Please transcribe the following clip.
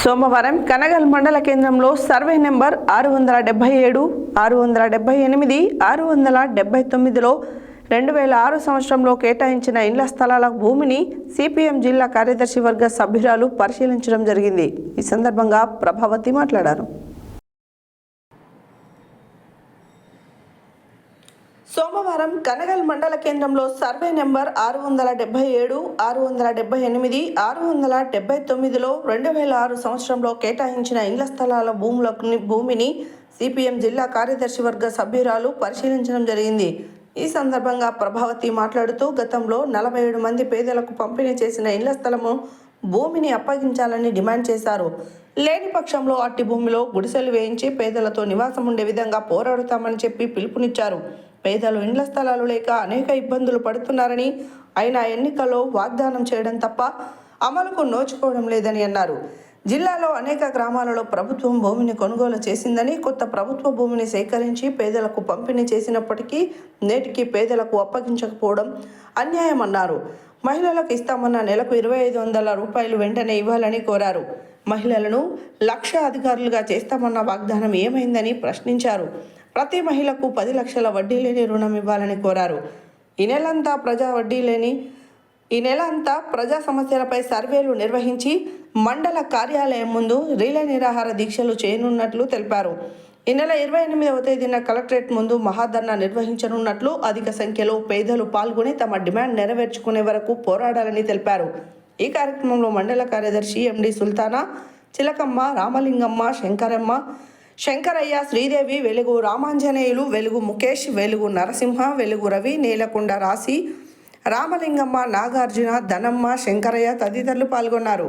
సోమవారం కనగల్ మండల కేంద్రంలో సర్వే నెంబర్ 677, 678, 679లో 2006 సంవత్సరంలో కేటాయించిన ఇండ్ల స్థలాల భూమిని సిపిఎం జిల్లా కార్యదర్శి వర్గ సభ్యురాలు పరిశీలించడం జరిగింది. ఈ సందర్భంగా ప్రభావతి మాట్లాడారు. సోమవారం కనగల్ మండల కేంద్రంలో సర్వే నెంబర్ 677, 678, 679లో 2006 సంవత్సరంలో కేటాయించిన ఇండ్ల స్థలాల భూమిని సిపిఎం జిల్లా కార్యదర్శి వర్గ సభ్యురాలు పరిశీలించడం జరిగింది. ఈ సందర్భంగా ప్రభావతి మాట్లాడుతూ గతంలో 47 మంది పేదలకు పంపిణీ చేసిన ఇండ్ల స్థలము భూమిని అప్పగించాలని డిమాండ్ చేశారు. లేని పక్షంలో అట్టి భూమిలో గుడిసెలు వేయించి పేదలతో నివాసం ఉండే విధంగా పోరాడుతామని చెప్పి పిలుపునిచ్చారు. పేదలు ఇండ్ల స్థలాలు లేక అనేక ఇబ్బందులు పడుతున్నారని, అయినా ఎన్నికల్లో వాగ్దానం చేయడం తప్ప అమలుకు నోచుకోవడం లేదని అన్నారు. జిల్లాలో అనేక గ్రామాలలో ప్రభుత్వం భూమిని కొనుగోలు చేసిందని, కొత్త ప్రభుత్వ భూమిని సేకరించి పేదలకు పంపిణీ చేసినప్పటికీ నేటికి పేదలకు అప్పగించకపోవడం అన్యాయమన్నారు. మహిళలకు ఇస్తామన్న నెలకు 2500 రూపాయలు వెంటనే ఇవ్వాలని కోరారు. మహిళలను 1,00,000 అధికారులుగా చేస్తామన్న వాగ్దానం ఏమైందని ప్రశ్నించారు. ప్రతి మహిళకు 10 లక్షల వడ్డీ లేని రుణం ఇవ్వాలని కోరారు. ఈ నెల అంతా ప్రజా సమస్యలపై సర్వేలు నిర్వహించి మండల కార్యాలయం ముందు రీలే నిరాహార దీక్షలు చేయనున్నట్లు తెలిపారు. ఈ నెల 28వ తేదీన కలెక్టరేట్ ముందు మహాధర్నా నిర్వహించనున్నట్లు, అధిక సంఖ్యలో పేదలు పాల్గొని తమ డిమాండ్ నెరవేర్చుకునే వరకు పోరాడాలని తెలిపారు. ఈ కార్యక్రమంలో మండల కార్యదర్శి ఎండి సుల్తానా, చిలకమ్మ, రామలింగమ్మ, శంకరయ్య, శ్రీదేవి, వెలుగు రామాంజనేయులు, వెలుగు ముఖేష్, వెలుగు నరసింహ, వెలుగు రవి, నీలకొండ రాశి, రామలింగమ్మ, నాగార్జున, ధనమ్మ, శంకరయ్య తదితరులు పాల్గొన్నారు.